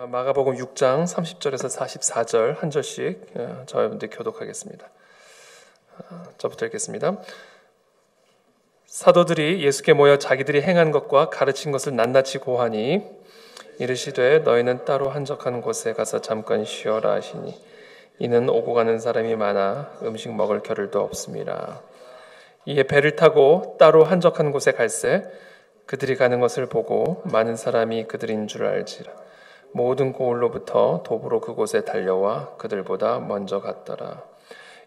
마가복음 6장 30절에서 44절 한 절씩 저희분들 교독하겠습니다. 저부터 읽겠습니다. 사도들이 예수께 모여 자기들이 행한 것과 가르친 것을 낱낱이 고하니 이르시되 너희는 따로 한적한 곳에 가서 잠깐 쉬어라 하시니 이는 오고 가는 사람이 많아 음식 먹을 겨를도 없음이라. 이에 배를 타고 따로 한적한 곳에 갈새 그들이 가는 것을 보고 많은 사람이 그들인 줄 알지라. 모든 고을로부터 도보로 그곳에 달려와 그들보다 먼저 갔더라.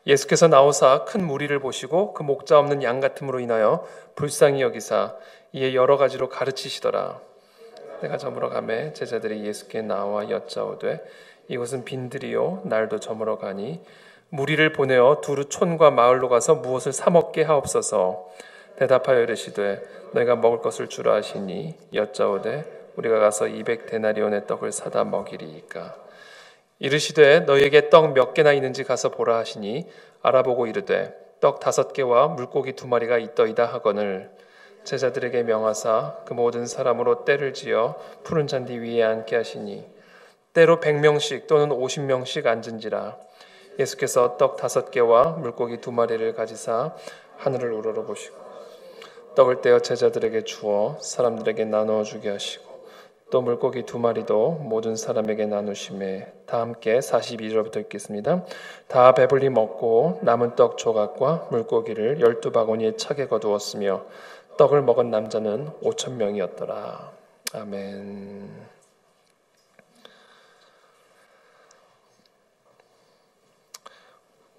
예수께서 나오사 큰 무리를 보시고 그 목자 없는 양 같음으로 인하여 불쌍히 여기사 이에 여러 가지로 가르치시더라. 내가 저물어 가매 제자들이 예수께 나와 여짜오되 이곳은 빈들이요 날도 저물어 가니 무리를 보내어 두루 촌과 마을로 가서 무엇을 사 먹게 하옵소서. 대답하여 이르시되 너희가 먹을 것을 주라 하시니 여짜오되 우리가 가서 200데나리온의 떡을 사다 먹이리이까. 이르시되 너희에게 떡 몇 개나 있는지 가서 보라 하시니 알아보고 이르되 떡 5개와 물고기 2마리가 있더이다 하거늘 제자들에게 명하사 그 모든 사람으로 떼를 지어 푸른 잔디 위에 앉게 하시니 때로 100명씩 또는 50명씩 앉은지라. 예수께서 떡 5개와 물고기 2마리를 가지사 하늘을 우러러보시고 떡을 떼어 제자들에게 주어 사람들에게 나누어 주게 하시고 또 물고기 2마리도 모든 사람에게 나누심에 다 함께 42절부터 읽겠습니다. 다 배불리 먹고 남은 떡 조각과 물고기를 12바구니에 차게 거두었으며 떡을 먹은 남자는 5,000명이었더라. 아멘.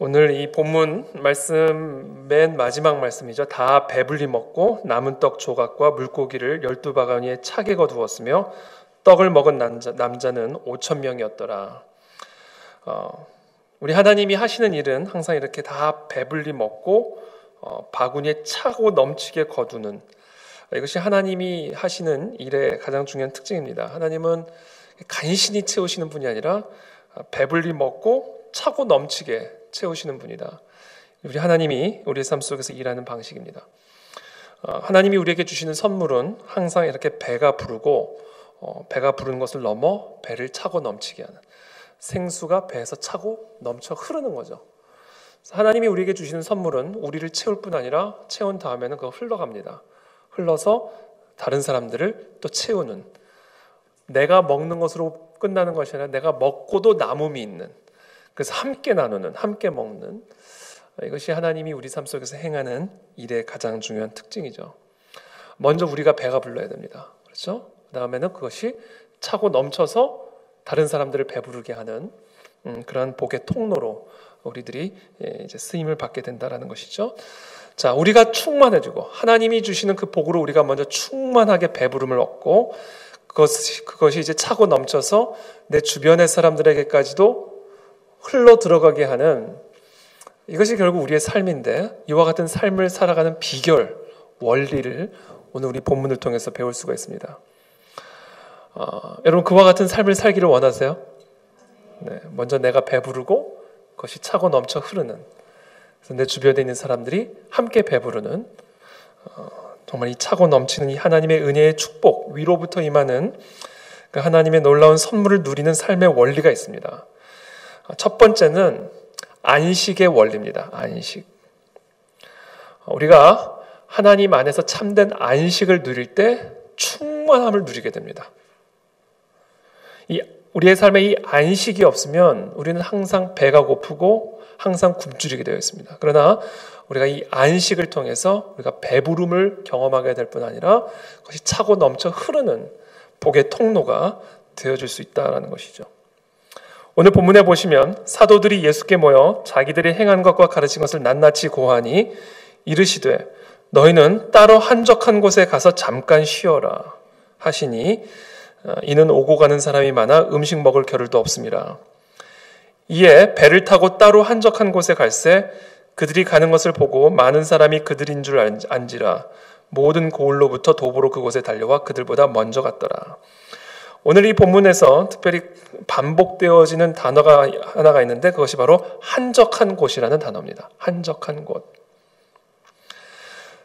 오늘 이 본문 말씀 맨 마지막 말씀이죠. 다 배불리 먹고 남은 떡 조각과 물고기를 12바구니에 차게 거두었으며 떡을 먹은 남자는 5,000명이었더라. 우리 하나님이 하시는 일은 항상 이렇게 다 배불리 먹고 바구니에 차고 넘치게 거두는, 이것이 하나님이 하시는 일의 가장 중요한 특징입니다. 하나님은 간신히 채우시는 분이 아니라 배불리 먹고 차고 넘치게 채우시는 분이다. 우리 하나님이 우리의 삶 속에서 일하는 방식입니다. 하나님이 우리에게 주시는 선물은 항상 이렇게 배가 부르고 배가 부르는 것을 넘어 배를 차고 넘치게 하는, 생수가 배에서 차고 넘쳐 흐르는 거죠. 하나님이 우리에게 주시는 선물은 우리를 채울 뿐 아니라 채운 다음에는 그거 흘러갑니다. 흘러서 다른 사람들을 또 채우는, 내가 먹는 것으로 끝나는 것이 아니라 내가 먹고도 남음이 있는, 그래서 함께 나누는, 함께 먹는, 이것이 하나님이 우리 삶 속에서 행하는 일의 가장 중요한 특징이죠. 먼저 우리가 배가 불러야 됩니다. 그렇죠? 그 다음에는 그것이 차고 넘쳐서 다른 사람들을 배부르게 하는 그런 복의 통로로 우리들이 이제 쓰임을 받게 된다라는 것이죠. 자, 우리가 충만해지고 하나님이 주시는 그 복으로 우리가 먼저 충만하게 배부름을 얻고 그것이 이제 차고 넘쳐서 내 주변의 사람들에게까지도 흘러 들어가게 하는, 이것이 결국 우리의 삶인데, 이와 같은 삶을 살아가는 비결, 원리를 오늘 우리 본문을 통해서 배울 수가 있습니다. 여러분, 그와 같은 삶을 살기를 원하세요? 네, 먼저 내가 배부르고 그것이 차고 넘쳐 흐르는, 그래서 내 주변에 있는 사람들이 함께 배부르는, 정말 이 차고 넘치는 이 하나님의 은혜의 축복, 위로부터 임하는 그 하나님의 놀라운 선물을 누리는 삶의 원리가 있습니다. 첫 번째는 안식의 원리입니다. 안식. 우리가 하나님 안에서 참된 안식을 누릴 때 충만함을 누리게 됩니다. 우리의 삶에 이 안식이 없으면 우리는 항상 배가 고프고 항상 굶주리게 되어 있습니다. 그러나 우리가 이 안식을 통해서 우리가 배부름을 경험하게 될 뿐 아니라 그것이 차고 넘쳐 흐르는 복의 통로가 되어줄 수 있다는 것이죠. 오늘 본문에 보시면 사도들이 예수께 모여 자기들이 행한 것과 가르친 것을 낱낱이 고하니 이르시되 너희는 따로 한적한 곳에 가서 잠깐 쉬어라 하시니 이는 오고 가는 사람이 많아 음식 먹을 겨를도 없음이라. 이에 배를 타고 따로 한적한 곳에 갈새 그들이 가는 것을 보고 많은 사람이 그들인 줄 안지라. 모든 고을로부터 도보로 그곳에 달려와 그들보다 먼저 갔더라. 오늘 이 본문에서 특별히 반복되어지는 단어가 하나가 있는데 그것이 바로 한적한 곳이라는 단어입니다. 한적한 곳.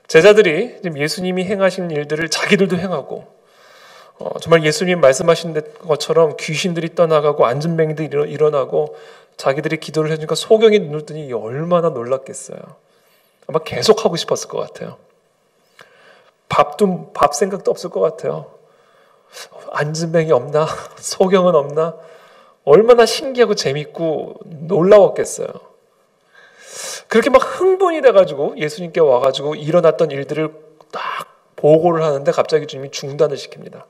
제자들이 예수님이 행하신 일들을 자기들도 행하고 정말 예수님 말씀하신 것처럼 귀신들이 떠나가고 안진뱅이들이 일어나고 자기들이 기도를 해주니까 소경이 눈을 뜨니 얼마나 놀랐겠어요. 아마 계속 하고 싶었을 것 같아요. 밥 생각도 없을 것 같아요. 안진뱅이 없나? 소경은 없나? 얼마나 신기하고 재밌고 놀라웠겠어요. 그렇게 막 흥분이 돼가지고 예수님께 와가지고 일어났던 일들을 딱 보고를 하는데 갑자기 주님이 중단을 시킵니다.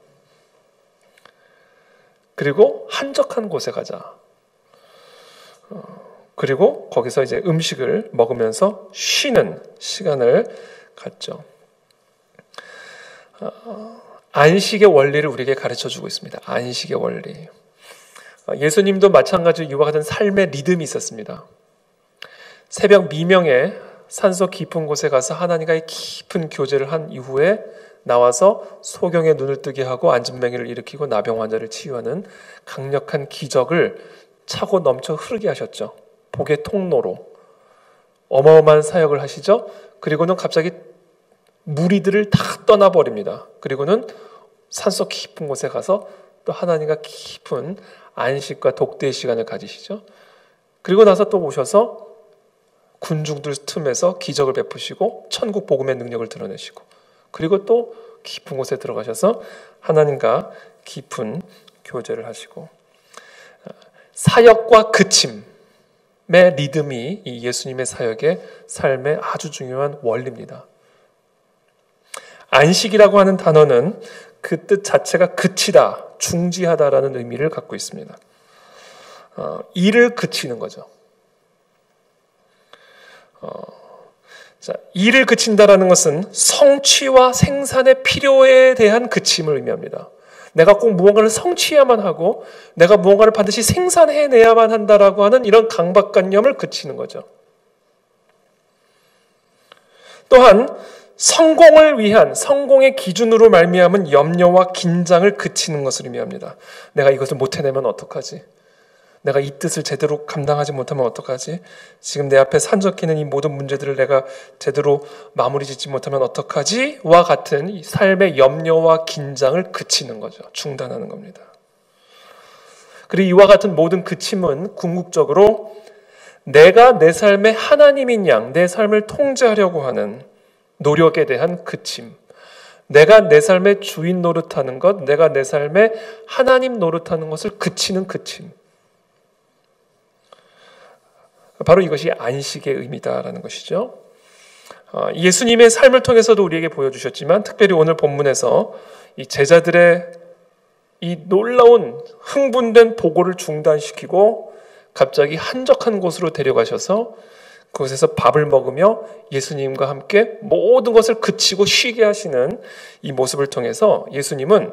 그리고 한적한 곳에 가자. 그리고 거기서 이제 음식을 먹으면서 쉬는 시간을 갖죠. 안식의 원리를 우리에게 가르쳐주고 있습니다. 안식의 원리. 예수님도 마찬가지로 이와 같은 삶의 리듬이 있었습니다. 새벽 미명에 산속 깊은 곳에 가서 하나님과의 깊은 교제를 한 이후에 나와서 소경의 눈을 뜨게 하고 안진뱅이를 일으키고 나병 환자를 치유하는 강력한 기적을 차고 넘쳐 흐르게 하셨죠. 복의 통로로 어마어마한 사역을 하시죠. 그리고는 갑자기 무리들을 다 떠나버립니다. 그리고는 산속 깊은 곳에 가서 또 하나님과 깊은 안식과 독대의 시간을 가지시죠. 그리고 나서 또 오셔서 군중들 틈에서 기적을 베푸시고 천국 복음의 능력을 드러내시고, 그리고 또 깊은 곳에 들어가셔서 하나님과 깊은 교제를 하시고, 사역과 그침의 리듬이 이 예수님의 사역의 삶의 아주 중요한 원리입니다. 안식이라고 하는 단어는 그 뜻 자체가 그치다, 중지하다라는 의미를 갖고 있습니다. 일을 그치는 거죠. 일을 그친다라는 것은 성취와 생산의 필요에 대한 그침을 의미합니다. 내가 꼭 무언가를 성취해야만 하고 내가 무언가를 반드시 생산해내야만 한다라고 하는 이런 강박관념을 그치는 거죠. 또한 성공을 위한 성공의 기준으로 말미암은 염려와 긴장을 그치는 것을 의미합니다. 내가 이것을 못 해내면 어떡하지? 내가 이 뜻을 제대로 감당하지 못하면 어떡하지? 지금 내 앞에 산적해는 이 모든 문제들을 내가 제대로 마무리 짓지 못하면 어떡하지? 와 같은 이 삶의 염려와 긴장을 그치는 거죠. 중단하는 겁니다. 그리고 이와 같은 모든 그침은 궁극적으로 내가 내 삶의 하나님인 양, 내 삶을 통제하려고 하는 노력에 대한 그침, 내가 내 삶의 주인 노릇하는 것, 내가 내 삶의 하나님 노릇하는 것을 그치는 그침, 바로 이것이 안식의 의미다라는 것이죠. 예수님의 삶을 통해서도 우리에게 보여주셨지만 특별히 오늘 본문에서 이 제자들의 이 놀라운 흥분된 보고를 중단시키고 갑자기 한적한 곳으로 데려가셔서 그곳에서 밥을 먹으며 예수님과 함께 모든 것을 그치고 쉬게 하시는 이 모습을 통해서 예수님은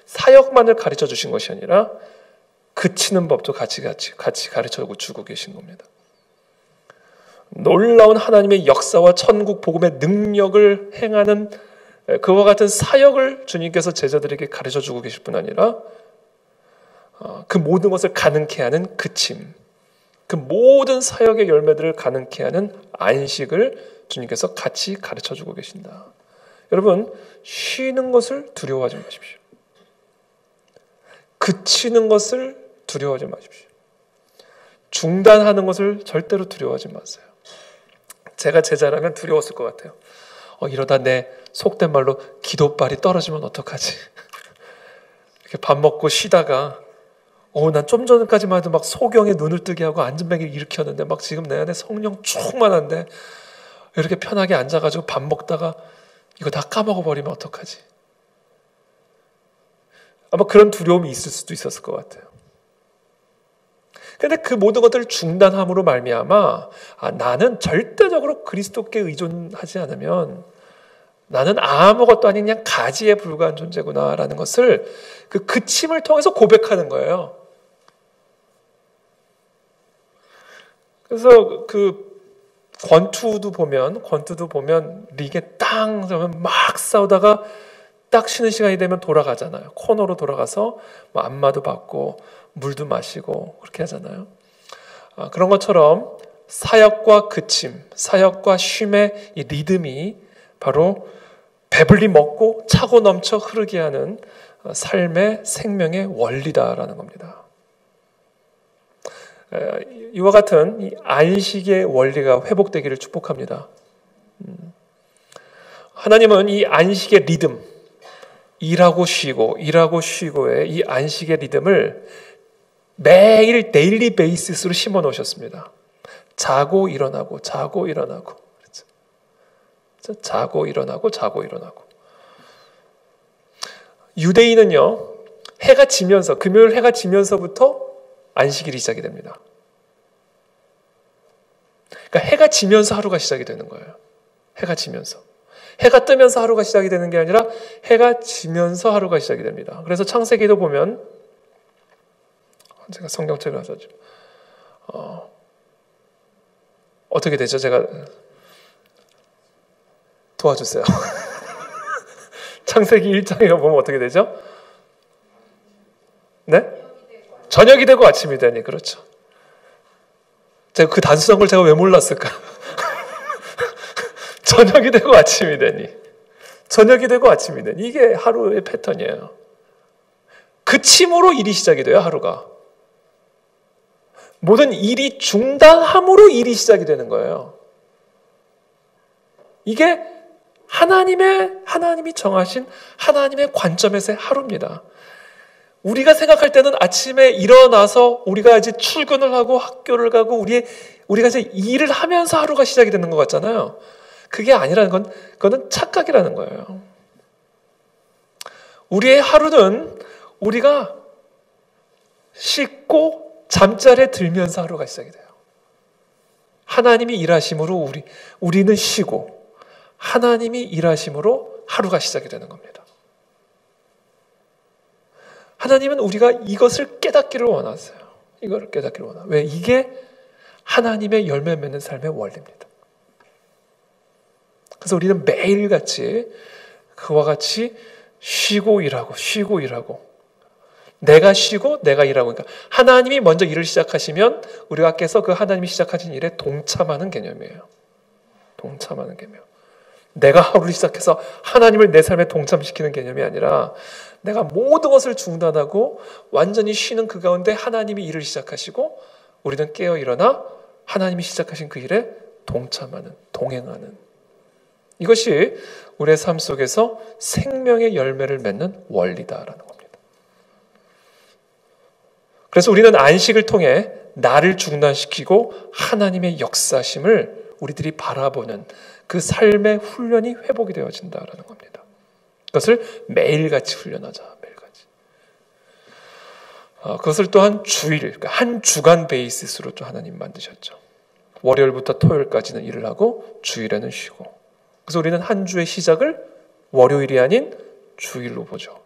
사역만을 가르쳐 주신 것이 아니라 그치는 법도 같이 가르쳐 주고 계신 겁니다. 놀라운 하나님의 역사와 천국 복음의 능력을 행하는 그와 같은 사역을 주님께서 제자들에게 가르쳐 주고 계실 뿐 아니라 그 모든 것을 가능케 하는 그침, 그 모든 사역의 열매들을 가능케 하는 안식을 주님께서 같이 가르쳐 주고 계신다. 여러분, 쉬는 것을 두려워하지 마십시오. 그치는 것을 두려워하지 마십시오. 중단하는 것을 절대로 두려워하지 마세요. 제가 제자라면 두려웠을 것 같아요. 이러다 내 속된 말로 기도발이 떨어지면 어떡하지? 이렇게 밥 먹고 쉬다가 난 좀 전까지만 해도 막 소경에 눈을 뜨게 하고 안진뱅이를 일으켰는데 막 지금 내 안에 성령 충만한데 이렇게 편하게 앉아가지고 밥 먹다가 이거 다 까먹어버리면 어떡하지? 아마 그런 두려움이 있을 수도 있었을 것 같아요. 그런데 그 모든 것들을 중단함으로 말미암아 나는 절대적으로 그리스도께 의존하지 않으면 나는 아무것도 아닌 그냥 가지에 불과한 존재구나라는 것을 그 그침을 통해서 고백하는 거예요. 그래서 그 권투도 보면 릭에 땅 그러면 막 싸우다가 딱 쉬는 시간이 되면 돌아가잖아요. 코너로 돌아가서 뭐 안마도 받고 물도 마시고 그렇게 하잖아요. 그런 것처럼 사역과 그침, 사역과 쉼의 이 리듬이 바로 배불리 먹고 차고 넘쳐 흐르게 하는 삶의 생명의 원리다라는 겁니다. 이와 같은 이 안식의 원리가 회복되기를 축복합니다. 하나님은 이 안식의 리듬, 일하고 쉬고의 이 안식의 리듬을 매일 데일리 베이시스로 심어 놓으셨습니다. 자고 일어나고 자고 일어나고, 그렇죠? 자고 일어나고 자고 일어나고. 유대인은요, 해가 지면서, 금요일 해가 지면서부터 안식일이 시작이 됩니다. 그러니까 해가 지면서 하루가 시작이 되는 거예요. 해가 지면서. 해가 뜨면서 하루가 시작이 되는 게 아니라 해가 지면서 하루가 시작이 됩니다. 그래서 창세기도 보면, 제가 성경책을 가서 어떻게 되죠? 제가 도와주세요. 창세기 1장에 보면 어떻게 되죠? 네? 저녁이 되고 아침이 되니, 그렇죠. 제가 그 단순한 걸 제가 왜 몰랐을까? 저녁이 되고 아침이 되니, 저녁이 되고 아침이 되니, 이게 하루의 패턴이에요. 그침으로 일이 시작이 돼요, 하루가. 모든 일이 중단함으로 일이 시작이 되는 거예요. 이게 하나님이 정하신 하나님의 관점에서의 하루입니다. 우리가 생각할 때는 아침에 일어나서 우리가 이제 출근을 하고 학교를 가고 우리가 이제 일을 하면서 하루가 시작이 되는 것 같잖아요. 그게 아니라는 건, 그거는 착각이라는 거예요. 우리의 하루는 우리가 씻고 잠자리에 들면서 하루가 시작이 돼요. 하나님이 일하심으로 우리는 쉬고, 하나님이 일하심으로 하루가 시작이 되는 겁니다. 하나님은 우리가 이것을 깨닫기를 원하세요. 이거를 깨닫기를 원해요. 왜? 이게 하나님의 열매 맺는 삶의 원리입니다. 그래서 우리는 매일같이 그와 같이 쉬고 일하고 쉬고 일하고, 내가 쉬고 내가 일하고, 그러니까 하나님이 먼저 일을 시작하시면 우리가 앞에서 그 하나님이 시작하신 일에 동참하는 개념이에요. 동참하는 개념. 내가 하루를 시작해서 하나님을 내 삶에 동참시키는 개념이 아니라 내가 모든 것을 중단하고 완전히 쉬는 그 가운데 하나님이 일을 시작하시고 우리는 깨어 일어나 하나님이 시작하신 그 일에 동참하는, 동행하는, 이것이 우리의 삶 속에서 생명의 열매를 맺는 원리다라는 겁니다. 그래서 우리는 안식을 통해 나를 중단시키고 하나님의 역사심을 우리들이 바라보는 그 삶의 훈련이 회복이 되어진다라는 겁니다. 그것을 매일같이 훈련하자. 매일같이. 그것을 또한 주일, 그러니까 한 주간 베이시스로 또 하나님 만드셨죠. 월요일부터 토요일까지는 일을 하고 주일에는 쉬고. 그래서 우리는 한 주의 시작을 월요일이 아닌 주일로 보죠.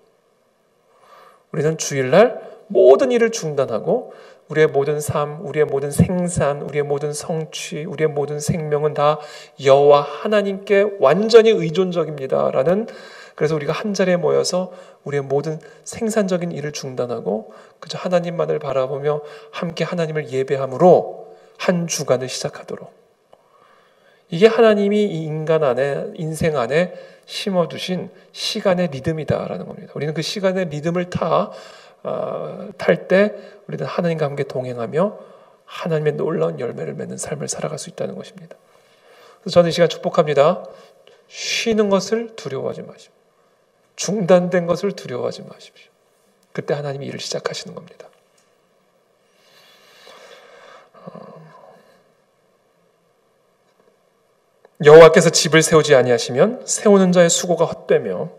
우리는 주일날 모든 일을 중단하고 우리의 모든 삶, 우리의 모든 생산, 우리의 모든 성취, 우리의 모든 생명은 다 여호와 하나님께 완전히 의존적입니다라는, 그래서 우리가 한 자리에 모여서 우리의 모든 생산적인 일을 중단하고 그저 하나님만을 바라보며 함께 하나님을 예배함으로 한 주간을 시작하도록, 이게 하나님이 이 인간 안에, 인생 안에 심어두신 시간의 리듬이다라는 겁니다. 우리는 그 시간의 리듬을 탈 때 우리는 하나님과 함께 동행하며 하나님의 놀라운 열매를 맺는 삶을 살아갈 수 있다는 것입니다. 그래서 저는 이 시간 축복합니다. 쉬는 것을 두려워하지 마십시오. 중단된 것을 두려워하지 마십시오. 그때 하나님이 일을 시작하시는 겁니다. 여호와께서 집을 세우지 아니하시면 세우는 자의 수고가 헛되며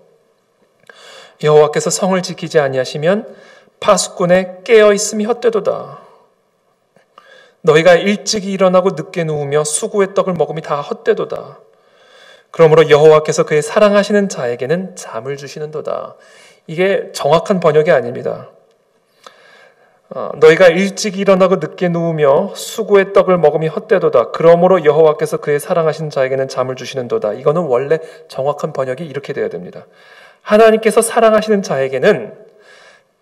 여호와께서 성을 지키지 아니하시면 파수꾼의 깨어 있음이 헛되도다. 너희가 일찍이 일어나고 늦게 누우며 수고의 떡을 먹음이 다 헛되도다. 그러므로 여호와께서 그의 사랑하시는 자에게는 잠을 주시는도다. 이게 정확한 번역이 아닙니다. 너희가 일찍 일어나고 늦게 누우며 수고의 떡을 먹음이 헛되도다. 그러므로 여호와께서 그의 사랑하시는 자에게는 잠을 주시는도다. 이거는 원래 정확한 번역이 이렇게 돼야 됩니다. 하나님께서 사랑하시는 자에게는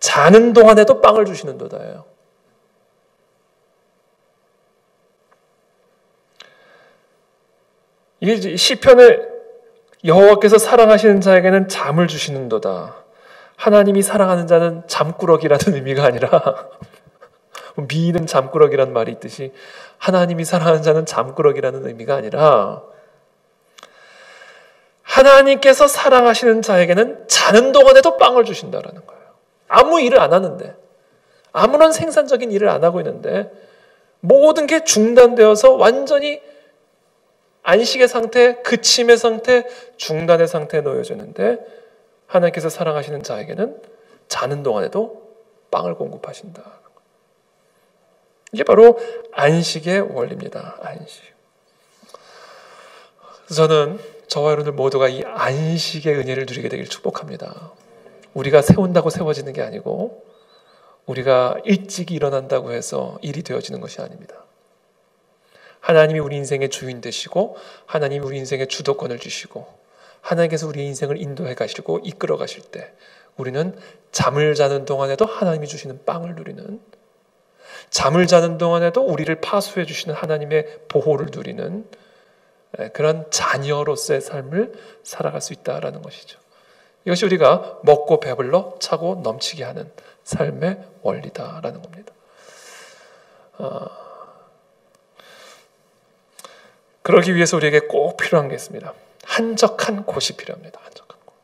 자는 동안에도 빵을 주시는도다예요. 이게 시편에 여호와께서 사랑하시는 자에게는 잠을 주시는도다. 하나님이 사랑하는 자는 잠꾸러기라는 의미가 아니라 미는 잠꾸러기라는 말이 있듯이 하나님이 사랑하는 자는 잠꾸러기라는 의미가 아니라 하나님께서 사랑하시는 자에게는 자는 동안에도 빵을 주신다라는 거예요. 아무 일을 안 하는데, 아무런 생산적인 일을 안 하고 있는데 모든 게 중단되어서 완전히 안식의 상태, 그침의 상태, 중단의 상태에 놓여져 있는데 하나님께서 사랑하시는 자에게는 자는 동안에도 빵을 공급하신다. 이게 바로 안식의 원리입니다. 안식. 저는 저와 여러분들 모두가 이 안식의 은혜를 누리게 되길 축복합니다. 우리가 세운다고 세워지는 게 아니고 우리가 일찍 일어난다고 해서 일이 되어지는 것이 아닙니다. 하나님이 우리 인생의 주인 되시고 하나님이 우리 인생의 주도권을 주시고 하나님께서 우리 인생을 인도해 가시고 이끌어 가실 때 우리는 잠을 자는 동안에도 하나님이 주시는 빵을 누리는, 잠을 자는 동안에도 우리를 파수해 주시는 하나님의 보호를 누리는 그런 자녀로서의 삶을 살아갈 수 있다라는 것이죠. 이것이 우리가 먹고 배불러 차고 넘치게 하는 삶의 원리다라는 겁니다. 그러기 위해서 우리에게 꼭 필요한 게 있습니다. 한적한 곳이 필요합니다. 한적한 곳.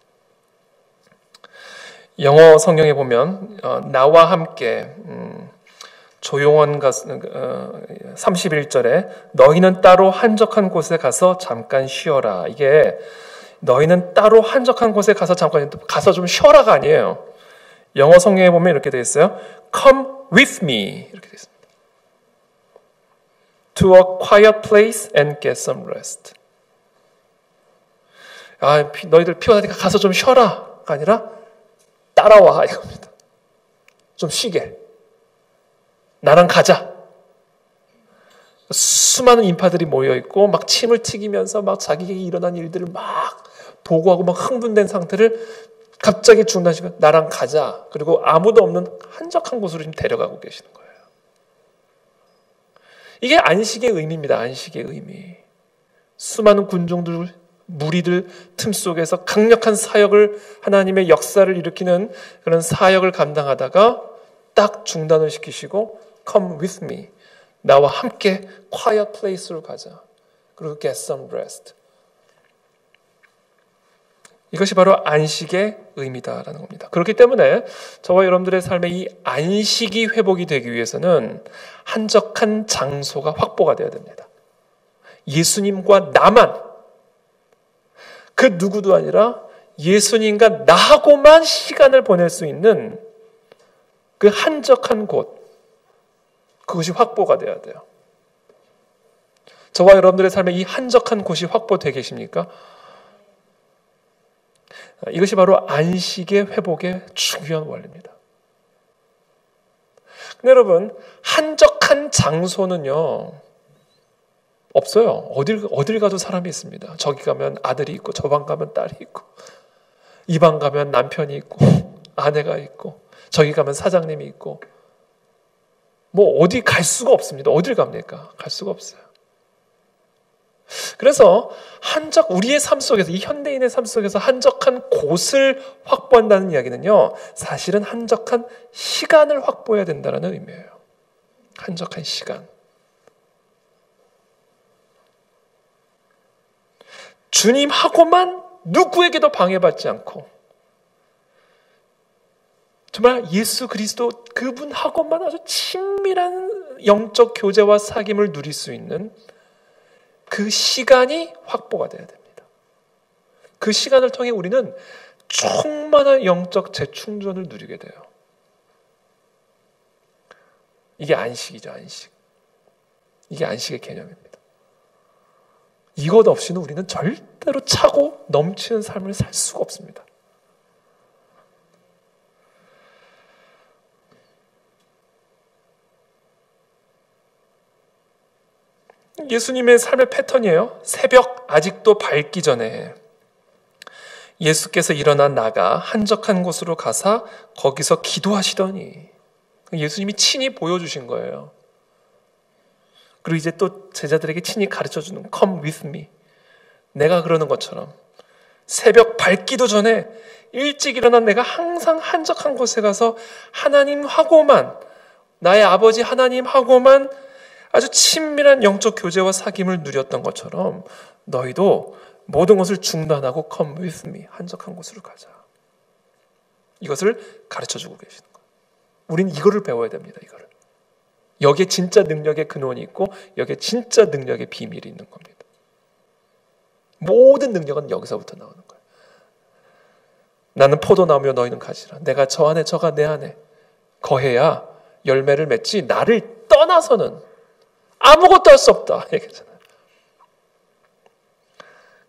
영어 성경에 보면 나와 함께 조용한 31절에 너희는 따로 한적한 곳에 가서 잠깐 쉬어라. 이게 너희는 따로 한적한 곳에 가서 잠깐 가서 좀 쉬어라가 아니에요. 영어 성경에 보면 이렇게 되어 있어요. Come with me 이렇게 되어 있습니다. To a quiet place and get some rest. 너희들 피곤하니까 가서 좀 쉬어라가 아니라 따라와 이겁니다. 좀 쉬게. 나랑 가자. 수많은 인파들이 모여있고 막 침을 튀기면서 막 자기에게 일어난 일들을 막 보고하고 막 흥분된 상태를 갑자기 중단시키고 나랑 가자. 그리고 아무도 없는 한적한 곳으로 지금 데려가고 계시는 거예요. 이게 안식의 의미입니다. 안식의 의미. 수많은 군중들, 무리들 틈 속에서 강력한 사역을, 하나님의 역사를 일으키는 그런 사역을 감당하다가 딱 중단을 시키시고 Come with me. 나와 함께 quiet place로 가자. 그리고 get some rest. 이것이 바로 안식의 의미다라는 겁니다. 그렇기 때문에 저와 여러분들의 삶의 이 안식이 회복이 되기 위해서는 한적한 장소가 확보가 되어야 됩니다. 예수님과 나만, 그 누구도 아니라 예수님과 나하고만 시간을 보낼 수 있는 그 한적한 곳, 그것이 확보가 되어야 돼요. 저와 여러분들의 삶에 이 한적한 곳이 확보되어 계십니까? 이것이 바로 안식의 회복의 중요한 원리입니다. 근데 여러분, 한적한 장소는요, 없어요. 어딜 가도 사람이 있습니다. 저기 가면 아들이 있고, 저 방 가면 딸이 있고, 이 방 가면 남편이 있고, 아내가 있고, 저기 가면 사장님이 있고, 뭐 어디 갈 수가 없습니다. 어딜 갑니까? 갈 수가 없어요. 그래서 우리의 삶 속에서, 이 현대인의 삶 속에서 한적한 곳을 확보한다는 이야기는요, 사실은 한적한 시간을 확보해야 된다는 의미예요. 한적한 시간. 주님하고만 누구에게도 방해받지 않고 정말 예수 그리스도 그분하고만 아주 친밀한 영적 교제와 사귐을 누릴 수 있는 그 시간이 확보가 돼야 됩니다. 그 시간을 통해 우리는 충만한 영적 재충전을 누리게 돼요. 이게 안식이죠, 안식. 이게 안식의 개념입니다. 이것 없이는 우리는 절대로 차고 넘치는 삶을 살 수가 없습니다. 예수님의 삶의 패턴이에요. 새벽 아직도 밝기 전에 예수께서 일어나 나가 한적한 곳으로 가사 거기서 기도하시더니, 예수님이 친히 보여주신 거예요. 그리고 이제 또 제자들에게 친히 가르쳐주는 Come with me. 내가 그러는 것처럼 새벽 밝기도 전에 일찍 일어난 내가 항상 한적한 곳에 가서 하나님하고만, 나의 아버지 하나님하고만 아주 친밀한 영적 교제와 사귐을 누렸던 것처럼 너희도 모든 것을 중단하고 come with me, 한적한 곳으로 가자. 이것을 가르쳐주고 계시는 거예요. 우린 이거를 배워야 됩니다. 이거를. 여기에 진짜 능력의 근원이 있고 여기에 진짜 능력의 비밀이 있는 겁니다. 모든 능력은 여기서부터 나오는 거예요. 나는 포도나무여 너희는 가지라. 내가 저 안에 저가 내 안에 거해야 열매를 맺지 나를 떠나서는 아무것도 할 수 없다 얘기하잖아요.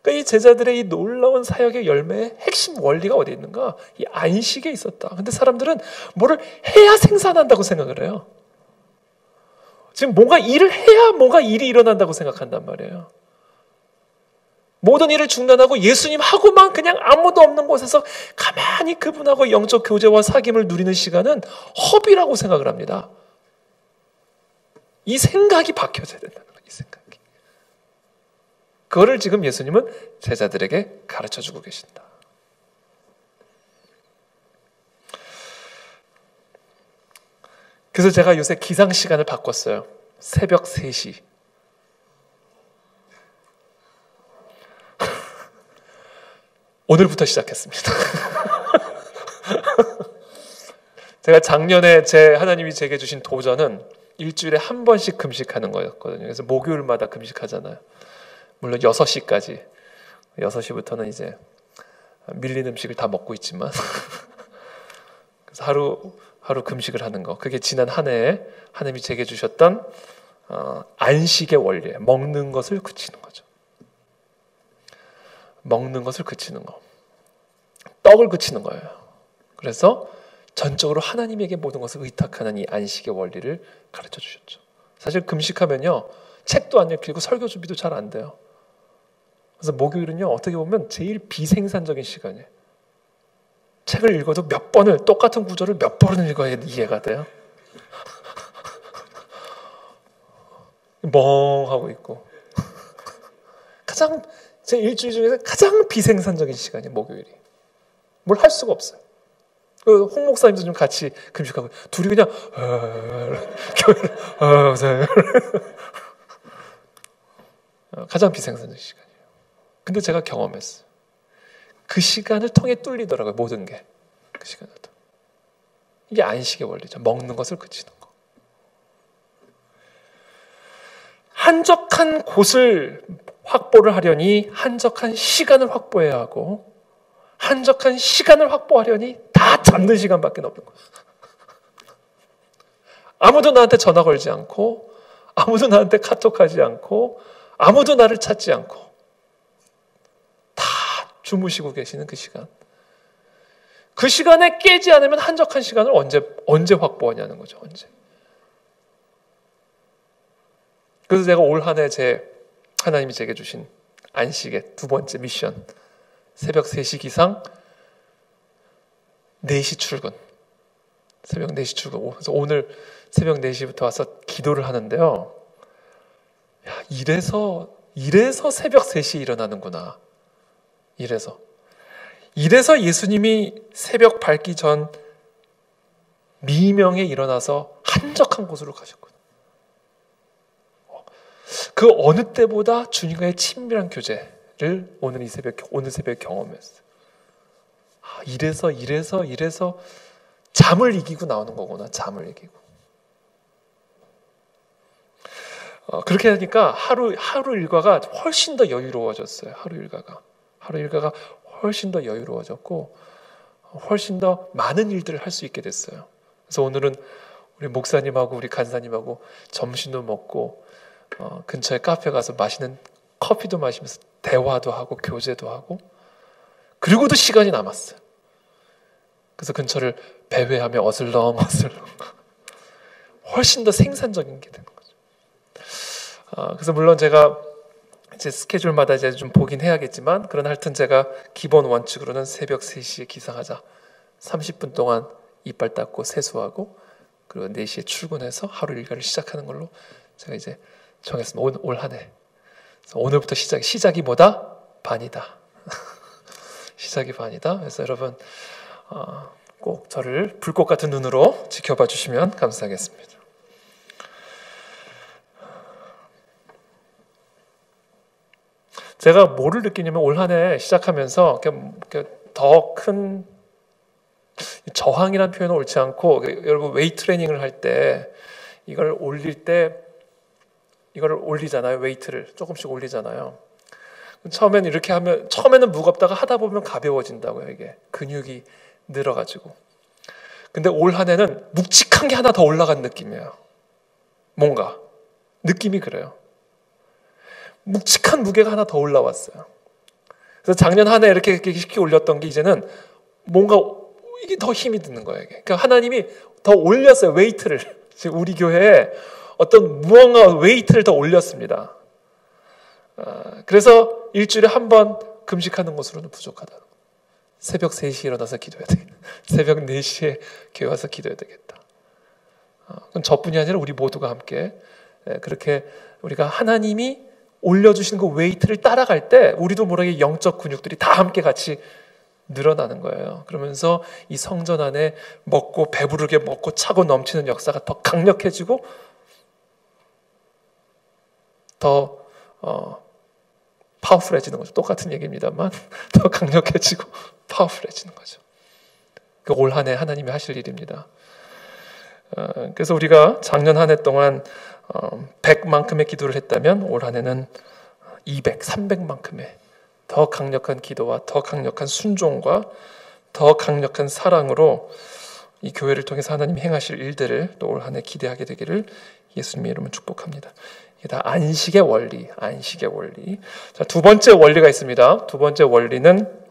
그러니까 이 제자들의 이 놀라운 사역의 열매의 핵심 원리가 어디에 있는가? 이 안식에 있었다. 근데 사람들은 뭐를 해야 생산한다고 생각을 해요. 지금 뭔가 일을 해야 뭔가 일이 일어난다고 생각한단 말이에요. 모든 일을 중단하고 예수님하고만 그냥 아무도 없는 곳에서 가만히 그분하고 영적 교제와 사귐을 누리는 시간은 허비라고 생각을 합니다. 이 생각이 바뀌어져야 된다는 거예요. 이 생각이. 그거를 지금 예수님은 제자들에게 가르쳐주고 계신다. 그래서 제가 요새 기상 시간을 바꿨어요. 새벽 3시. 오늘부터 시작했습니다. 제가 작년에 하나님이 제게 주신 도전은 일주일에 한 번씩 금식하는 거였거든요. 그래서 목요일마다 금식하잖아요. 물론 6시까지. 6시부터는 이제 밀린 음식을 다 먹고 있지만 그래서 하루 금식을 하는 거. 그게 지난 한 해에 하나님이 제게 주셨던 안식의 원리예요. 먹는 것을 그치는 거죠. 먹는 것을 그치는 거. 떡을 그치는 거예요. 그래서 전적으로 하나님에게 모든 것을 의탁하는 이 안식의 원리를 가르쳐 주셨죠. 사실 금식하면요, 책도 안 읽히고 설교 준비도 잘 안 돼요. 그래서 목요일은요, 어떻게 보면 제일 비생산적인 시간이에요. 책을 읽어도 몇 번을, 똑같은 구절을 몇 번을 읽어야 이해가 돼요. 멍하고 있고. 제 일주일 중에서 가장 비생산적인 시간이 목요일이. 뭘 할 수가 없어요. 홍 목사님도 좀 같이 금식하고 둘이 그냥 가장 비생산적인 시간이에요. 근데 제가 경험했어요. 그 시간을 통해 뚫리더라고요. 모든 게. 그 시간을 통해. 이게 안식의 원리죠. 먹는 것을 그치는 거. 한적한 곳을 확보를 하려니 한적한 시간을 확보해야 하고 한적한 시간을 확보하려니 다 잡는 시간밖에 없는 거예요. 아무도 나한테 전화 걸지 않고 아무도 나한테 카톡하지 않고 아무도 나를 찾지 않고 다 주무시고 계시는 그 시간. 그 시간에 깨지 않으면 한적한 시간을 언제 확보하냐는 거죠. 언제. 그래서 제가 올 한 해 하나님이 제게 주신 안식의 두 번째 미션, 새벽 3시 기상, 4시 출근. 새벽 4시 출근. 그래서 오늘 새벽 4시부터 와서 기도를 하는데요. 야, 이래서 새벽 3시에 일어나는구나. 이래서 예수님이 새벽 밝기 전 미명에 일어나서 한적한 곳으로 가셨거든요. 그 어느 때보다 주님과의 친밀한 교제를 오늘 새벽에 경험했어요. 이래서 잠을 이기고 나오는 거구나. 잠을 이기고. 그렇게 하니까 하루 일과가 훨씬 더 여유로워졌어요. 하루 일과가 훨씬 더 여유로워졌고 훨씬 더 많은 일들을 할 수 있게 됐어요. 그래서 오늘은 우리 목사님하고 우리 간사님하고 점심도 먹고 근처에 카페 가서 맛있는 커피도 마시면서 대화도 하고 교제도 하고 그리고도 시간이 남았어요. 그래서 근처를 배회하며 어슬렁 훨씬 더 생산적인 게 되는 거죠. 그래서 물론 제가 제 스케줄마다 이제 좀 보긴 해야겠지만 그러나 하여튼 제가 기본 원칙으로는 새벽 3시에 기상하자. 30분 동안 이빨 닦고 세수하고 그리고 4시에 출근해서 하루 일과를 시작하는 걸로 제가 이제 정했습니다. 올 한 해. 오늘부터 시작이 뭐다? 반이다. 시작이 반이다. 그래서 여러분 꼭 저를 불꽃 같은 눈으로 지켜봐 주시면 감사하겠습니다. 제가 뭐를 느끼냐면 올 한 해 시작하면서 더 큰 저항이라는 표현은 옳지 않고, 여러분 웨이트 트레이닝을 할 때 이걸 올리잖아요. 웨이트를 조금씩 올리잖아요. 처음에는 이렇게 하면, 처음에는 무겁다가 하다 보면 가벼워진다고요. 이게 근육이 늘어가지고. 근데 올 한 해는 묵직한 게 하나 더 올라간 느낌이에요. 뭔가 느낌이 그래요. 묵직한 무게가 하나 더 올라왔어요. 그래서 작년 한 해 이렇게 쉽게 올렸던 게 이제는 뭔가 이게 더 힘이 드는 거예요. 그러니까 하나님이 더 올렸어요. 웨이트를. 지금 우리 교회에 어떤 무언가 웨이트를 더 올렸습니다. 그래서 일주일에 한 번 금식하는 것으로는 부족하다. 새벽 3시에 일어나서 기도해야 되겠다. 새벽 4시에 교회 와서 기도해야 되겠다. 그건 저뿐이 아니라 우리 모두가 함께 그렇게 우리가 하나님이 올려주신 그 웨이트를 따라갈 때 우리도 모르게 영적 근육들이 다 함께 같이 늘어나는 거예요. 그러면서 이 성전 안에 먹고 배부르게 먹고 차고 넘치는 역사가 더 강력해지고 더 파워풀해지는 거죠. 똑같은 얘기입니다만 더 강력해지고 파워풀해지는 거죠. 올 한 해 하나님이 하실 일입니다. 그래서 우리가 작년 한 해 동안 100만큼의 기도를 했다면 올 한 해는 200, 300만큼의 더 강력한 기도와 더 강력한 순종과 더 강력한 사랑으로 이 교회를 통해서 하나님이 행하실 일들을 또 올 한 해 기대하게 되기를 예수님의 이름으로 축복합니다. 이게 다 안식의 원리, 안식의 원리. 자, 두 번째 원리가 있습니다. 두 번째 원리는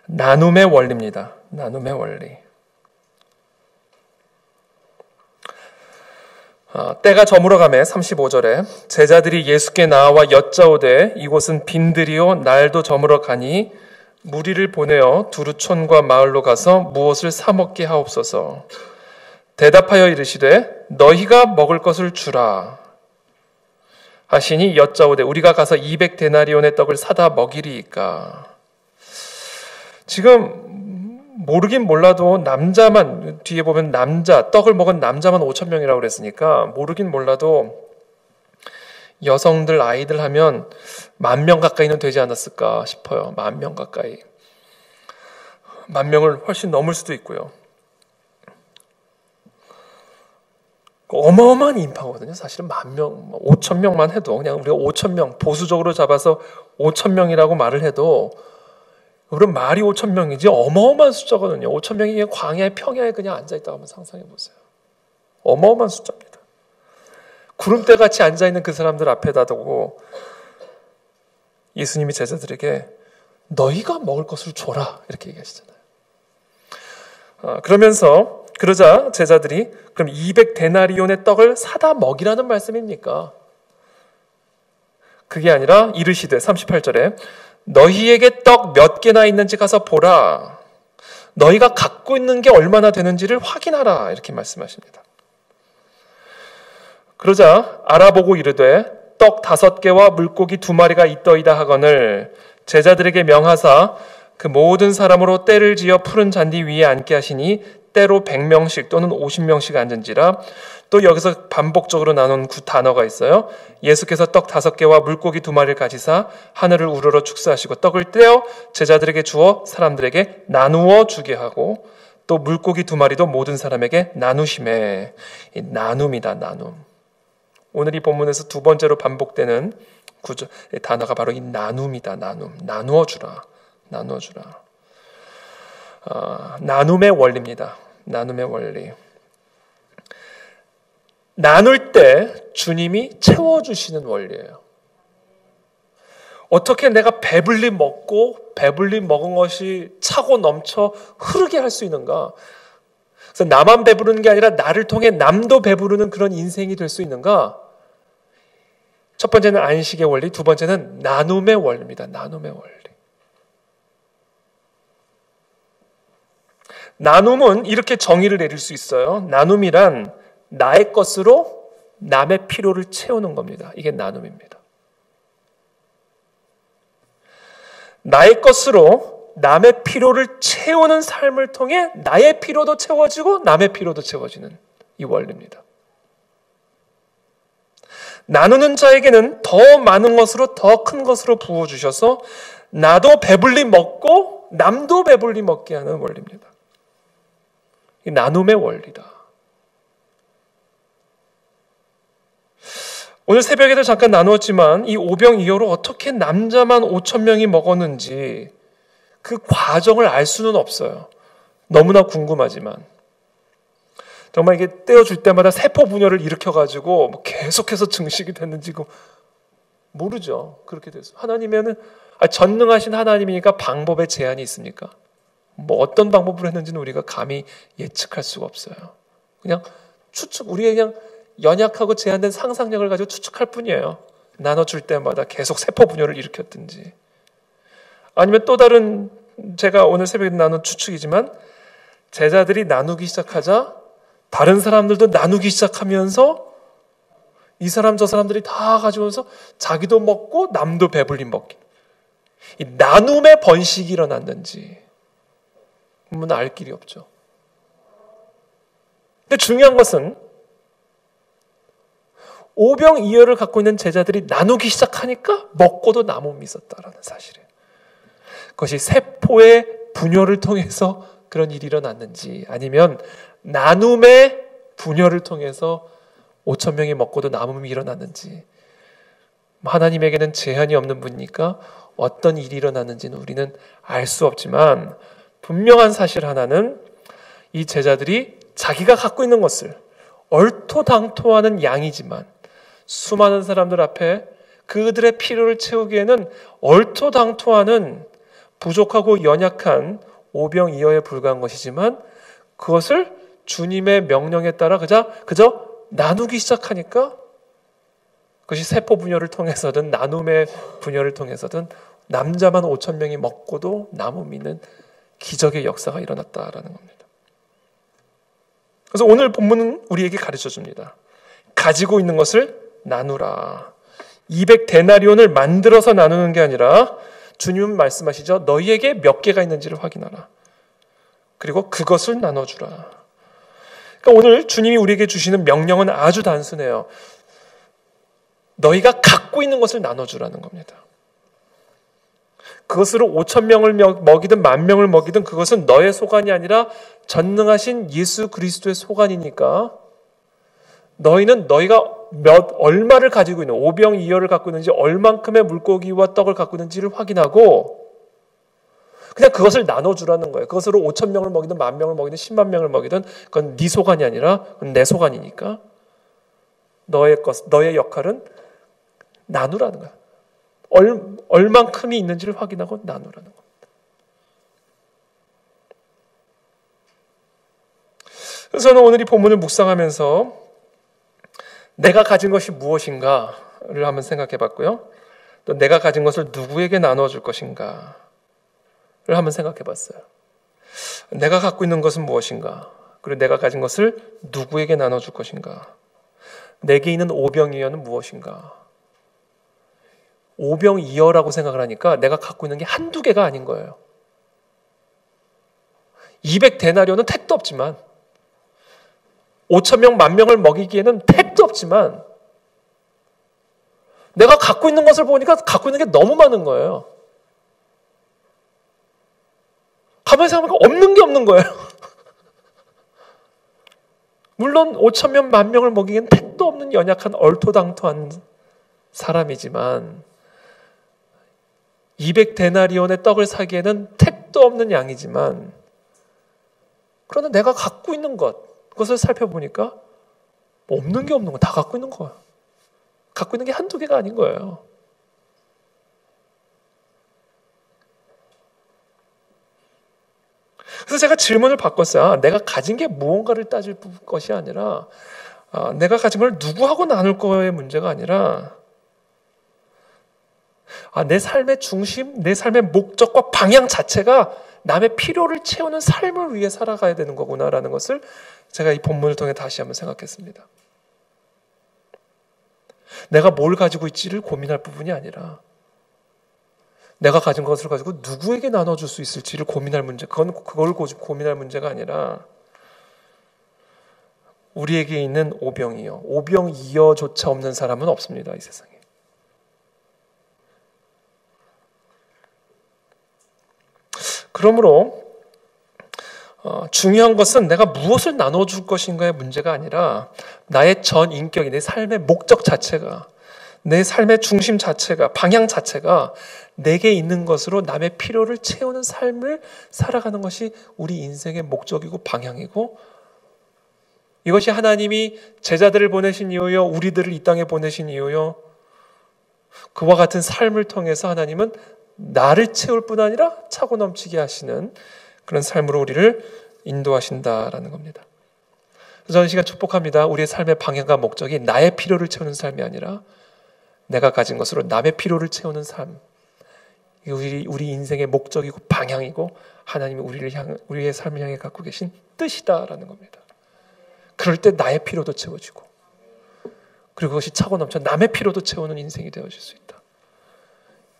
나눔의 원리입니다. 나눔의 원리. 때가 저물어가매 35절에 제자들이 예수께 나와 여짜오되 이곳은 빈들이요 날도 저물어가니 무리를 보내어 두루 촌과 마을로 가서 무엇을 사 먹게 하옵소서. 대답하여 이르시되 너희가 먹을 것을 주라 하시니 여짜오되 우리가 가서 200데나리온의 떡을 사다 먹이리이까. 지금 모르긴 몰라도 남자만, 뒤에 보면 떡을 먹은 남자만 5,000명이라고 그랬으니까 모르긴 몰라도 여성들, 아이들 하면 10,000명 가까이는 되지 않았을까 싶어요. 10,000명 가까이. 10,000명을 훨씬 넘을 수도 있고요. 어마어마한 인파거든요. 사실은 10,000명, 5,000명만 해도, 그냥 우리가 5,000명, 보수적으로 잡아서 5,000명이라고 말을 해도 그럼 말이 5,000명이지 어마어마한 숫자거든요. 5,000명이 광야의 평야에 그냥 앉아있다고 한번 상상해 보세요. 어마어마한 숫자입니다. 구름대같이 앉아있는 그 사람들 앞에다 두고 예수님이 제자들에게 너희가 먹을 것을 줘라 이렇게 얘기하시잖아요. 그러자 제자들이 그럼 200데나리온의 떡을 사다 먹이라는 말씀입니까? 그게 아니라 이르시되 38절에 너희에게 떡 몇 개나 있는지 가서 보라. 너희가 갖고 있는 게 얼마나 되는지를 확인하라. 이렇게 말씀하십니다. 그러자 알아보고 이르되 떡 5개와 물고기 2마리가 있더이다 하거늘 제자들에게 명하사 그 모든 사람으로 때를 지어 푸른 잔디 위에 앉게 하시니 때로 100명씩 또는 50명씩 앉은지라. 또 여기서 반복적으로 나눈 단어가 있어요. 예수께서 떡 5개와 물고기 2마리를 가지사 하늘을 우러러 축사하시고 떡을 떼어 제자들에게 주어 사람들에게 나누어 주게 하고 또 물고기 2마리도 모든 사람에게 나누심에. 이 나눔이다, 나눔. 오늘 이 본문에서 두 번째로 반복되는 단어가 바로 이 나눔이다, 나눔. 나누어 주라, 나누어 주라. 나눔의 원리입니다. 나눔의 원리. 나눌 때 주님이 채워주시는 원리예요. 어떻게 내가 배불리 먹고 배불리 먹은 것이 차고 넘쳐 흐르게 할 수 있는가? 그래서 나만 배부르는 게 아니라 나를 통해 남도 배부르는 그런 인생이 될 수 있는가? 첫 번째는 안식의 원리, 두 번째는 나눔의 원리입니다. 나눔의 원리. 나눔은 이렇게 정의를 내릴 수 있어요. 나눔이란 나의 것으로 남의 필요를 채우는 겁니다. 이게 나눔입니다. 나의 것으로 남의 필요를 채우는 삶을 통해 나의 필요도 채워지고 남의 필요도 채워지는 이 원리입니다. 나누는 자에게는 더 많은 것으로 더 큰 것으로 부어주셔서 나도 배불리 먹고 남도 배불리 먹게 하는 원리입니다. 이 나눔의 원리다. 오늘 새벽에도 잠깐 나누었지만 이 오병이어로 어떻게 남자만 5,000명이 먹었는지 그 과정을 알 수는 없어요. 너무나 궁금하지만 정말 이게 떼어줄 때마다 세포 분열을 일으켜가지고 계속해서 증식이 됐는지 모르죠. 그렇게 돼서 하나님에는 전능하신 하나님이니까 방법에 제한이 있습니까? 어떤 방법으로 했는지는 우리가 감히 예측할 수가 없어요. 그냥 우리가 그냥 연약하고 제한된 상상력을 가지고 추측할 뿐이에요. 나눠줄 때마다 계속 세포 분열을 일으켰든지 아니면 또 다른 제가 오늘 새벽에 나눈 추측이지만 제자들이 나누기 시작하자 다른 사람들도 나누기 시작하면서 이 사람 저 사람들이 다 가져오면서 자기도 먹고 남도 배불리 먹기. 이 나눔의 번식이 일어났는지 알 길이 없죠. 근데 중요한 것은 오병이어를 갖고 있는 제자들이 나누기 시작하니까 먹고도 남음이 있었다라는 사실이에요. 그것이 세포의 분열을 통해서 그런 일이 일어났는지 아니면 나눔의 분열을 통해서 5,000명이 먹고도 남음이 일어났는지 하나님에게는 제한이 없는 분이니까 어떤 일이 일어났는지는 우리는 알 수 없지만 분명한 사실 하나는 이 제자들이 자기가 갖고 있는 것을 얼토당토하는 양이지만 수많은 사람들 앞에 그들의 필요를 채우기에는 얼토당토하는 부족하고 연약한 오병이어에 불과한 것이지만 그것을 주님의 명령에 따라 그저 나누기 시작하니까 그것이 세포 분열을 통해서든 나눔의 분열을 통해서든 남자만 5,000명이 먹고도 남음이 있는 기적의 역사가 일어났다라는 겁니다. 그래서 오늘 본문은 우리에게 가르쳐 줍니다. 가지고 있는 것을 나누라. 200데나리온을 만들어서 나누는 게 아니라 주님은 말씀하시죠. 너희에게 몇 개가 있는지를 확인하라. 그리고 그것을 나눠주라. 그러니까 오늘 주님이 우리에게 주시는 명령은 아주 단순해요. 너희가 갖고 있는 것을 나눠주라는 겁니다. 그것으로 5,000명을 먹이든 10,000명을 먹이든 그것은 너의 소관이 아니라 전능하신 예수 그리스도의 소관이니까 너희는 너희가 얼마를 가지고 있는 오병이어를 갖고 있는지 얼만큼의 물고기와 떡을 갖고 있는지를 확인하고 그냥 그것을 나눠주라는 거예요. 그것으로 5,000명을 먹이든 10,000명을 먹이든 10만 명을 먹이든 그건 네 소관이 아니라 그건 내 소관이니까 너의 역할은 나누라는 거야. 얼만큼이 있는지를 확인하고 나누라는 겁니다. 그래서 저는 오늘 이 본문을 묵상하면서 내가 가진 것이 무엇인가를 한번 생각해 봤고요. 또 내가 가진 것을 누구에게 나눠줄 것인가를 한번 생각해 봤어요. 내가 갖고 있는 것은 무엇인가? 그리고 내가 가진 것을 누구에게 나눠줄 것인가? 내게 있는 오병이어는 무엇인가? 오병이어라고 생각을 하니까 내가 갖고 있는 게 한두 개가 아닌 거예요. 200데나리온은 택도 없지만 5,000명, 10,000명을 먹이기에는 택도 없지만 내가 갖고 있는 것을 보니까 갖고 있는 게 너무 많은 거예요. 가만히 생각해보니까 없는 게 없는 거예요. 물론 5,000명, 10,000명을 먹이기엔 택도 없는 연약한 얼토당토한 사람이지만 200데나리온의 떡을 사기에는 택도 없는 양이지만 그러나 내가 갖고 있는 그것을 살펴보니까 없는 게 없는 거 다 갖고 있는 거야. 갖고 있는 게 한두 개가 아닌 거예요. 그래서 제가 질문을 바꿨어요. 내가 가진 게 무언가를 따질 것이 아니라 내가 가진 걸 누구하고 나눌 거의 문제가 아니라 내 삶의 중심, 내 삶의 목적과 방향 자체가 남의 필요를 채우는 삶을 위해 살아가야 되는 거구나라는 것을 제가 이 본문을 통해 다시 한번 생각했습니다. 내가 뭘 가지고 있지를 고민할 부분이 아니라 내가 가진 것을 가지고 누구에게 나눠줄 수 있을지를 고민할 문제, 그걸 고민할 문제가 아니라 우리에게 있는 오병이어, 오병이어조차 없는 사람은 없습니다, 이 세상에. 그러므로 중요한 것은 내가 무엇을 나눠줄 것인가의 문제가 아니라 나의 전 인격이, 내 삶의 목적 자체가, 내 삶의 중심 자체가, 방향 자체가 내게 있는 것으로 남의 필요를 채우는 삶을 살아가는 것이 우리 인생의 목적이고 방향이고, 이것이 하나님이 제자들을 보내신 이유요, 우리들을 이 땅에 보내신 이유요, 그와 같은 삶을 통해서 하나님은 나를 채울 뿐 아니라 차고 넘치게 하시는 그런 삶으로 우리를 인도하신다라는 겁니다. 저는 이 시간 축복합니다. 우리의 삶의 방향과 목적이 나의 필요를 채우는 삶이 아니라 내가 가진 것으로 남의 필요를 채우는 삶, 우리 인생의 목적이고 방향이고 하나님이 우리의 삶을 향해 갖고 계신 뜻이다라는 겁니다. 그럴 때 나의 필요도 채워지고, 그리고 그것이 차고 넘쳐 남의 필요도 채우는 인생이 되어질 수 있다.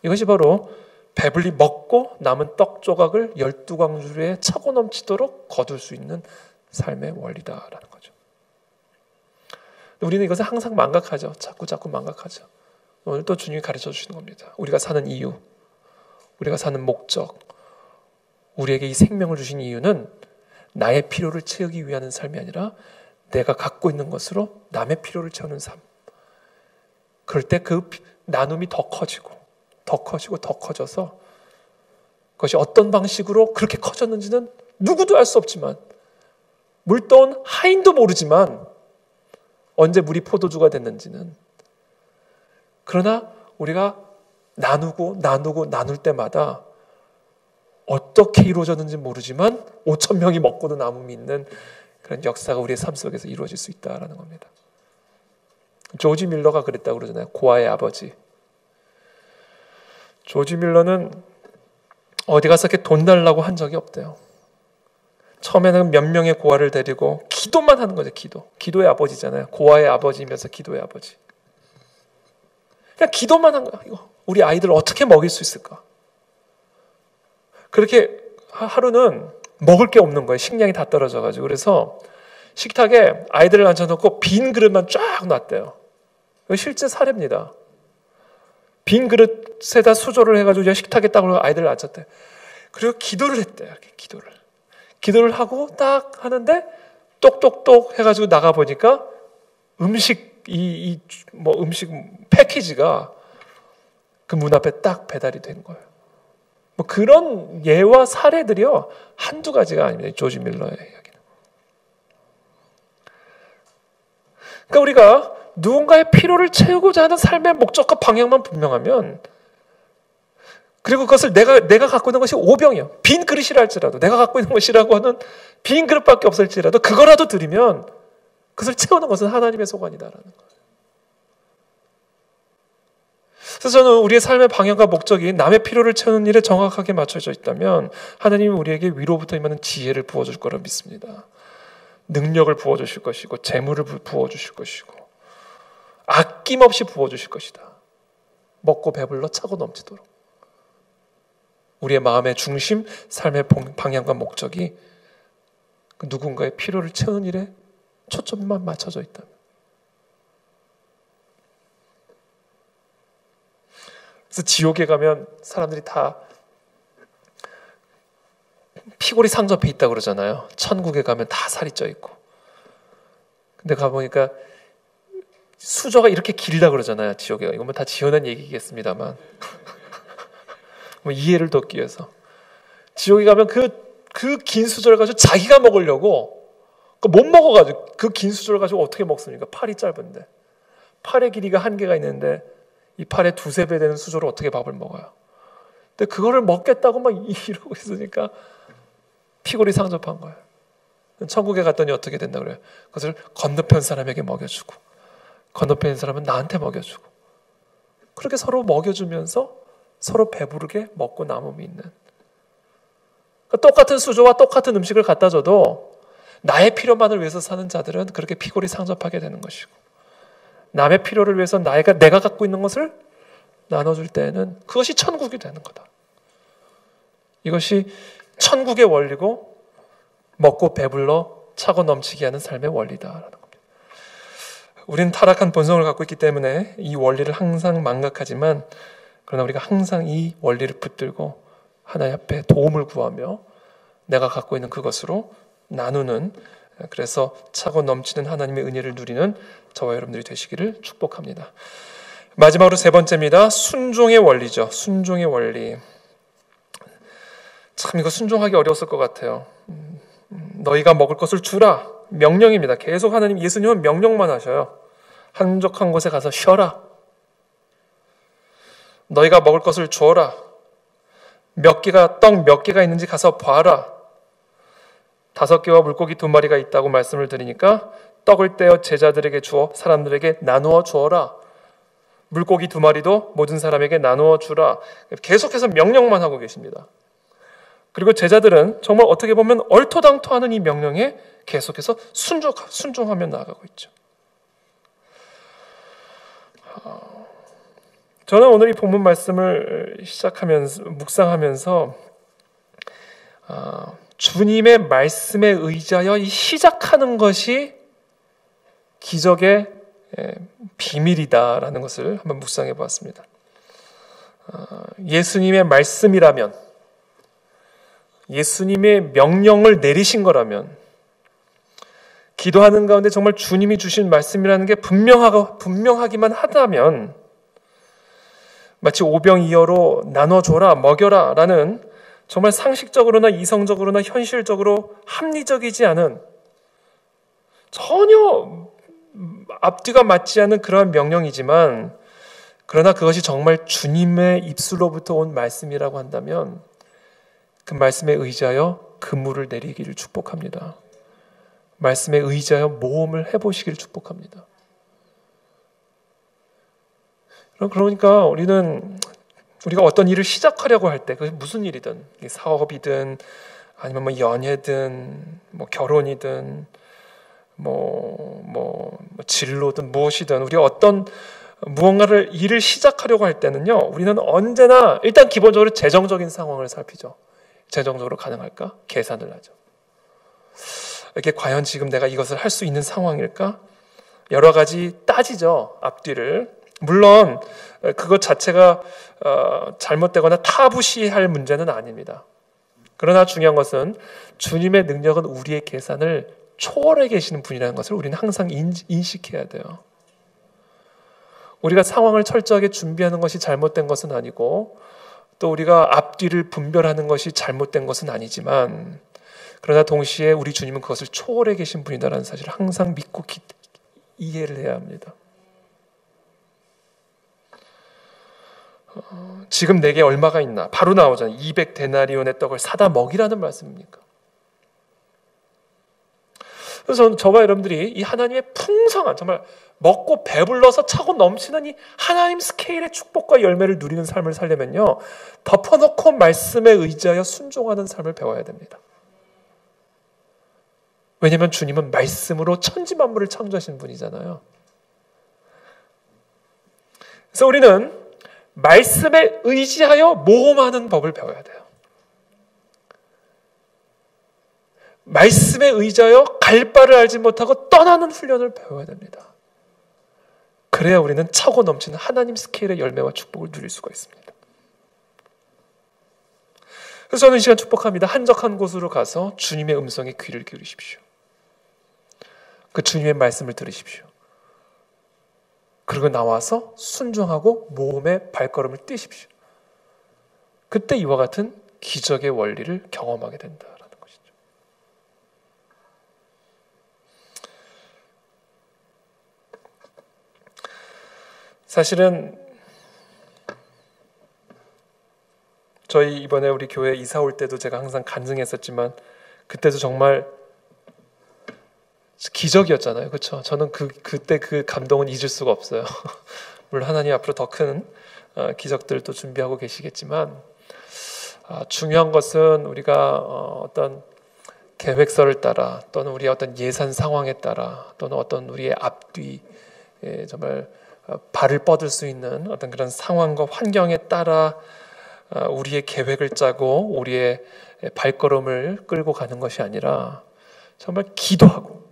이것이 바로 배불리 먹고 남은 떡 조각을 12광주리에 차고 넘치도록 거둘 수 있는 삶의 원리다라는 거죠. 우리는 이것을 항상 망각하죠. 자꾸 망각하죠. 오늘 또 주님이 가르쳐 주시는 겁니다. 우리가 사는 이유, 우리가 사는 목적, 우리에게 이 생명을 주신 이유는 나의 필요를 채우기 위한 삶이 아니라 내가 갖고 있는 것으로 남의 필요를 채우는 삶. 그럴 때 그 나눔이 더 커지고 커져서 그것이 어떤 방식으로 그렇게 커졌는지는 누구도 알 수 없지만, 물 떠온 하인도 모르지만 언제 물이 포도주가 됐는지는. 그러나 우리가 나눌 때마다 어떻게 이루어졌는지 모르지만 5,000명이 먹고도 남음이 있는 그런 역사가 우리의 삶 속에서 이루어질 수 있다는 겁니다. 조지 밀러가 그랬다고 그러잖아요. 고아의 아버지. 조지 밀러는 어디 가서 이렇게 돈 달라고 한 적이 없대요. 처음에는 몇 명의 고아를 데리고 기도만 하는 거죠. 기도의 아버지잖아요. 고아의 아버지이면서 기도의 아버지. 그냥 기도만 한 거야. 이거 우리 아이들 어떻게 먹일 수 있을까? 그렇게 하루는 먹을 게 없는 거예요. 식량이 다 떨어져가지고. 그래서 식탁에 아이들을 앉혀놓고 빈 그릇만 쫙 놨대요. 이거 실제 사례입니다. 빈 그릇에다 수조를 해가지고 식탁에 딱 아이들을 앉혔대. 그리고 기도를 했대요. 이렇게 기도를 하고 딱 하는데 똑똑똑 해가지고 나가 보니까 음식 음식 패키지가 그 문 앞에 딱 배달이 된 거예요. 뭐 그런 예와 사례들이요 한두 가지가 아닙니다. 조지 밀러의 이야기는. 그러니까 우리가 누군가의 필요를 채우고자 하는 삶의 목적과 방향만 분명하면, 그리고 그것을 내가 갖고 있는 것이 오병이요, 빈 그릇이라 할지라도, 내가 갖고 있는 것이라고 하는 빈 그릇밖에 없을지라도 그거라도 드리면 그것을 채우는 것은 하나님의 소관이다라는 거예요. 그래서 저는 우리의 삶의 방향과 목적이 남의 필요를 채우는 일에 정확하게 맞춰져 있다면 하나님이 우리에게 위로부터 임하는 지혜를 부어줄 거라 믿습니다. 능력을 부어주실 것이고, 재물을 부어주실 것이고, 아낌없이 부어주실 것이다. 먹고 배불러 차고 넘치도록. 우리의 마음의 중심, 삶의 방향과 목적이 그 누군가의 필요를 채우는 일에 초점만 맞춰져 있다면. 그래서 지옥에 가면 사람들이 다 피골이 상접해 있다고 그러잖아요. 천국에 가면 다 살이 쪄 있고. 근데 가보니까 수저가 이렇게 길다 그러잖아요. 지옥에. 이건 뭐 다 지어낸 얘기겠습니다만 뭐 이해를 돕기 위해서. 지옥에 가면 그 긴 수저를 가지고 자기가 먹으려고 못 먹어가지고, 그 긴 수저를 가지고 어떻게 먹습니까? 팔이 짧은데. 팔의 길이가 한계가 있는데 이 팔의 2-3배 되는 수저로 어떻게 밥을 먹어요? 근데 그거를 먹겠다고 막 이러고 있으니까 피골이 상접한 거예요. 천국에 갔더니 어떻게 된다 그래요? 그것을 건너편 사람에게 먹여주고, 건너편 사람은 나한테 먹여주고, 그렇게 서로 먹여주면서 서로 배부르게 먹고 남음이 있는. 그러니까 똑같은 수저와 똑같은 음식을 갖다 줘도 나의 필요만을 위해서 사는 자들은 그렇게 피골이 상접하게 되는 것이고, 남의 필요를 위해서 내가 갖고 있는 것을 나눠줄 때에는 그것이 천국이 되는 거다. 이것이 천국의 원리고 먹고 배불러 차고 넘치게 하는 삶의 원리다라는 겁니다. 우리는 타락한 본성을 갖고 있기 때문에 이 원리를 항상 망각하지만, 그러나 우리가 항상 이 원리를 붙들고 하나님 앞에 도움을 구하며 내가 갖고 있는 그것으로 나누는, 그래서 차고 넘치는 하나님의 은혜를 누리는 저와 여러분들이 되시기를 축복합니다. 마지막으로 세 번째입니다. 순종의 원리죠. 순종의 원리. 참 이거 순종하기 어려웠을 것 같아요. 너희가 먹을 것을 주라. 명령입니다. 계속 예수님은 명령만 하셔요. 한적한 곳에 가서 쉬어라. 너희가 먹을 것을 주어라. 떡 몇 개가 있는지 가서 봐라. 5개와 물고기 2마리가 있다고 말씀을 드리니까 떡을 떼어 제자들에게 주어 사람들에게 나누어 주어라. 물고기 2마리도 모든 사람에게 나누어 주라. 계속해서 명령만 하고 계십니다. 그리고 제자들은 정말 어떻게 보면 얼토당토하는 이 명령에 계속해서 순종하며 나아가고 있죠. 저는 오늘 이 본문 말씀을 묵상하면서 주님의 말씀에 의지하여 이 시작하는 것이 기적의 비밀이다라는 것을 한번 묵상해 보았습니다. 예수님의 말씀이라면, 예수님의 명령을 내리신 거라면, 기도하는 가운데 정말 주님이 주신 말씀이라는 게 분명하기만 하다면, 마치 오병이어로 나눠줘라, 먹여라 라는 정말 상식적으로나 이성적으로나 현실적으로 합리적이지 않은, 전혀 앞뒤가 맞지 않은 그러한 명령이지만, 그러나 그것이 정말 주님의 입술로부터 온 말씀이라고 한다면 그 말씀에 의지하여 그물을 내리기를 축복합니다. 말씀에 의지하여 모험을 해보시기를 축복합니다. 그러니까 우리가 어떤 일을 시작하려고 할 때, 그게 무슨 일이든, 사업이든 아니면 뭐 연애든 뭐 결혼이든 뭐 진로든 무엇이든, 우리가 어떤 무언가를 일을 시작하려고 할 때는요, 우리는 언제나 일단 기본적으로 재정적인 상황을 살피죠. 재정적으로 가능할까? 계산을 하죠. 이게 과연 지금 내가 이것을 할 수 있는 상황일까? 여러 가지 따지죠. 앞뒤를. 물론 그것 자체가 잘못되거나 타부시할 문제는 아닙니다. 그러나 중요한 것은 주님의 능력은 우리의 계산을 초월해 계시는 분이라는 것을 우리는 항상 인식해야 돼요. 우리가 상황을 철저하게 준비하는 것이 잘못된 것은 아니고, 또 우리가 앞뒤를 분별하는 것이 잘못된 것은 아니지만, 그러나 동시에 우리 주님은 그것을 초월해 계신 분이다라는 사실을 항상 믿고 이해를 해야 합니다. 지금 내게 얼마가 있나? 바로 나오잖아요. 200데나리온의 떡을 사다 먹이라는 말씀입니까? 그래서 저와 여러분들이 이 하나님의 풍성한, 정말 먹고 배불러서 차고 넘치는 이 하나님 스케일의 축복과 열매를 누리는 삶을 살려면요, 덮어놓고 말씀에 의지하여 순종하는 삶을 배워야 됩니다. 왜냐하면 주님은 말씀으로 천지만물을 창조하신 분이잖아요. 그래서 우리는 말씀에 의지하여 모험하는 법을 배워야 돼요. 말씀에 의지하여 갈 바를 알지 못하고 떠나는 훈련을 배워야 됩니다. 그래야 우리는 차고 넘치는 하나님 스케일의 열매와 축복을 누릴 수가 있습니다. 그래서 저는 이 시간 축복합니다. 한적한 곳으로 가서 주님의 음성에 귀를 기울이십시오. 그 주님의 말씀을 들으십시오. 그리고 나와서 순종하고 모험의 발걸음을 떼십시오. 그때 이와 같은 기적의 원리를 경험하게 된다라는 것이죠. 사실은 저희 이번에 우리 교회 이사 올 때도 제가 항상 간증했었지만, 그때도 정말 기적이었잖아요. 그렇죠? 저는 그때 그 감동은 잊을 수가 없어요. 물론 하나님 앞으로 더 큰 기적들도 준비하고 계시겠지만, 중요한 것은 우리가 어떤 계획서를 따라, 또는 우리의 어떤 예산 상황에 따라, 또는 어떤 우리의 앞뒤, 정말 발을 뻗을 수 있는 어떤 그런 상황과 환경에 따라 우리의 계획을 짜고 우리의 발걸음을 끌고 가는 것이 아니라 정말 기도하고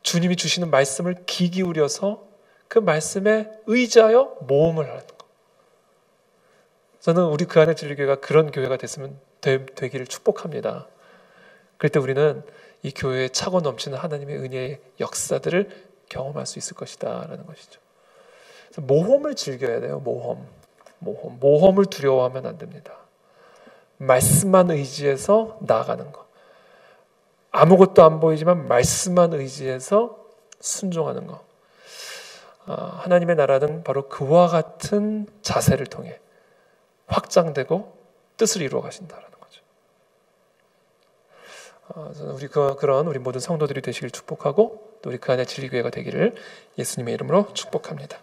주님이 주시는 말씀을 귀 기울여서 그 말씀에 의지하여 모험을 하는 것. 저는 우리 그 안에 진리교회가 그런 교회가 됐으면 되기를 축복합니다. 그럴 때 우리는 이 교회에 차고 넘치는 하나님의 은혜의 역사들을 경험할 수 있을 것이다 라는 것이죠. 그래서 모험을 즐겨야 돼요. 모험을 두려워하면 안 됩니다. 말씀만 의지해서 나아가는 것. 아무것도 안 보이지만 말씀만 의지해서 순종하는 것. 하나님의 나라는 바로 그와 같은 자세를 통해 확장되고 뜻을 이루어 가신다라는 거죠. 저는 그런 우리 모든 성도들이 되시길 축복하고 또 우리 그 안에 진리교회가 되기를 예수님의 이름으로 축복합니다.